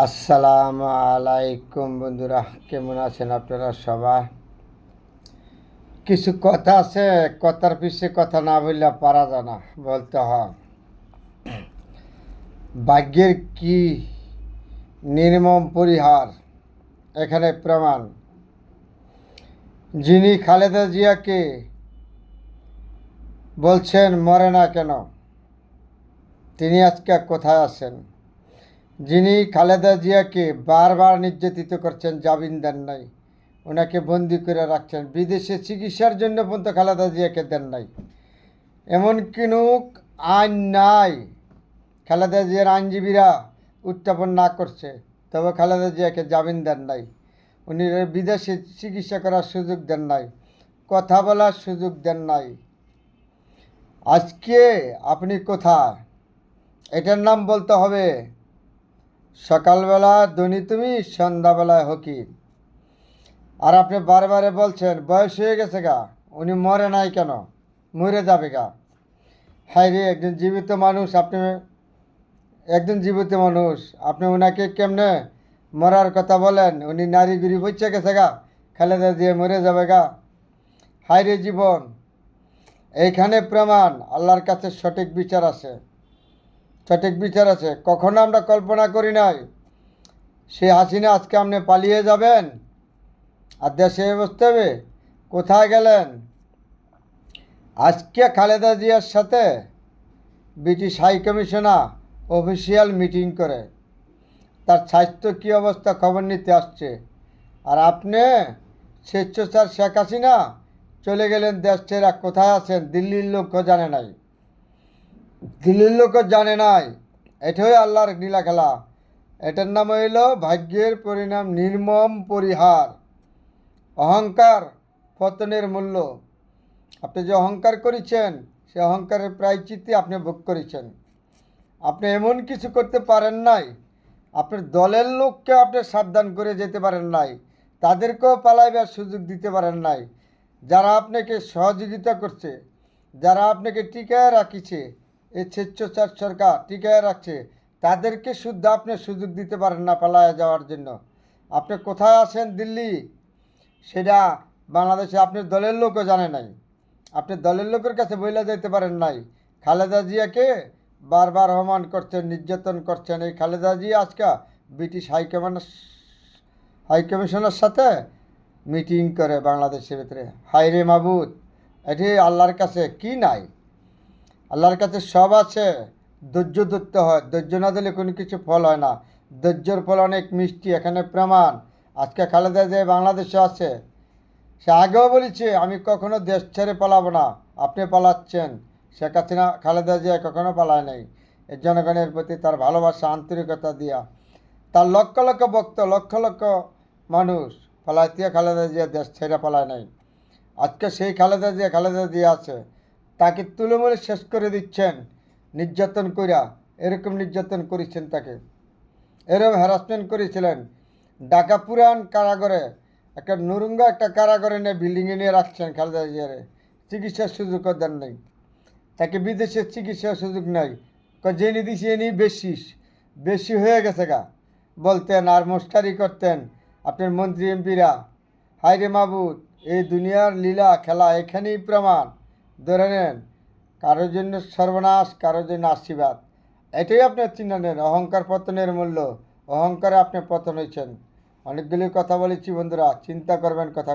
আসসালামু আলাইকুম বন্ধুরা, কেমন আছেন আপনারা সবাই? কিছু কথা আছে, কথার পিছে কথা না বললে পারা যায় না, বলতে হয়। ভাগ্যের কি নির্মম পরিহার, এখানে প্রমাণ। যিনি খালেদা জিয়াকে বলছেন মরে না কেন, তিনি আজকে কোথায় আছেন? যিনি খালেদা জিয়াকে বারবার নির্যাতিত করছেন, জামিন দেন নাই, ওনাকে বন্দি করে রাখছেন, বিদেশে চিকিৎসার জন্য পর্যন্ত খালেদা জিয়াকে দেন নাই। এমন কোনো আইন নাই খালেদা জিয়ার আইনজীবীরা উত্থাপন না করছে, তবে খালেদা জিয়াকে জামিন দেন নাই, উনি বিদেশে চিকিৎসা করার সুযোগ দেন নাই, কথা বলার সুযোগ দেন নাই। আজকে আপনি কোথায়, এটার নাম বলতে হবে সকালবেলা ধনী তুমি, সন্ধ্যাবেলায় হকি। আর আপনি বারে বলছেন বয়স হয়ে গেছে গা, উনি মরে নাই কেন, মরে যাবে গা। হায় রে, একজন জীবিত মানুষ, আপনি ওনাকে কেমনে মরার কথা বলেন? উনি নারী গুড়ি বইচে গেছে গা, খালেদা দিয়ে মরে যাবে গা। হায় রে জীবন, এইখানে প্রমাণ আল্লাহর কাছে সঠিক বিচার আছে। কখনো আমরা কল্পনা করি নাই সে হাসিনা আজকে আপনি পালিয়ে যাবেন আর দেশে বসতে হবে। কোথায় গেলেন? আজকে খালেদা জিয়ার সাথে British high commissioner official meeting করে তার স্বাস্থ্য কী অবস্থা খবর নিতে আসছে। আর আপনি স্বেচ্ছাচার শেখ হাসিনা চলে গেলেন দেশ ছেড়ে, কোথায় আছেন? দিল্লির লোকও জানে নাই। এটাই আল্লাহর নীলা খেলা। এটার নাম হইল ভাগ্যের পরিণাম, নির্মম পরিহার, অহংকার পতনের মূল্য। আপনি যে অহংকার করেছেন, সে অহংকারের প্রায়শ্চিত্তে আপনি ভোগ করেছেন। আপনি এমন কিছু করতে পারেন নাই, আপনার দলের লোককে আপনি সাবধান করে যেতে পারেন নাই, তাদেরকেও পালাইবার সুযোগ দিতে পারেন নাই। যারা আপনাকে সহযোগিতা করছে, যারা আপনাকে টিকায় রাখিছে, এই স্বেচ্ছাচার সরকার টিকায় রাখছে, তাদেরকে শুদ্ধ আপনি সুযোগ দিতে পারেন না পালায় যাওয়ার জন্য। আপনি কোথায় আছেন দিল্লি, সেটা বাংলাদেশে আপনার দলের লোকও জানে নাই। আপনি দলের লোকের কাছে বইলা যেতে পারেন নাই। খালেদা জিয়াকে বারবার অপমান করছেন, নির্যাতন করছেন। এই খালেদা জিয়া আজকে ব্রিটিশ হাইকমিশনের সাথে মিটিং করে বাংলাদেশের ভিতরে। হায় রে মাবুদ, এটি আল্লাহর কাছে কি নাই? আল্লাহর কাছে সব আছে। ধৈর্য ধরতে হয়, ধৈর্য না দিলে কোনো কিছু ফল হয় না। ধৈর্যর ফল অনেক মিষ্টি, এখানে প্রমাণ। আজকে খালেদা জিয়া বাংলাদেশে আছে, সে আগেও বলেছে আমি কখনো দেশ ছেড়ে পালাবো না। আপনি পালাচ্ছেন। শেখ হাসিনা খালেদা জিয়া কখনো পালায় নাই। এই জনগণের প্রতি তার ভালোবাসা, আন্তরিকতা দিয়া তার লক্ষ লক্ষ ভক্ত, লক্ষ লক্ষ মানুষ পালাইতে খালেদা জিয়া দেশ ছেড়ে পালায় নাই। আজকে সেই খালেদা জিয়া আছে, তাকে তুলোমুলে শেষ করে দিচ্ছেন নির্যাতন কইরা। এরকম নির্যাতন করেছেন তাকে, এরকম হ্যারাসমেন্ট করেছিলেন। ঢাকা পুরান কারাগারে, একটা নুরুঙ্গা একটা কারাগারে নিয়ে বিল্ডিংয়ে নিয়ে রাখছেন খালেদা জিয়ারে, চিকিৎসার সুযোগও দেন নাই। তাকে বিদেশের চিকিৎসার সুযোগ নাই। জেনে দিছি এনি বেশি হয়ে গেছে গা বলতেন, আর মোস্টারি করতেন আপনার মন্ত্রী এমপিরা। হায় রে মাবুদ, এই দুনিয়ার লীলা খেলা এখানেই প্রমাণ। ধরে নেন, কারোর জন্য সর্বনাশ, কারোর জন্য আশীর্বাদ। এটাই আপনার চিহ্ন নেন, অহংকার পতনের মূল্য। অহংকারে আপনি পতন হয়েছেন। অনেকগুলি কথা বলেছি বন্ধুরা, চিন্তা করবেন কথা।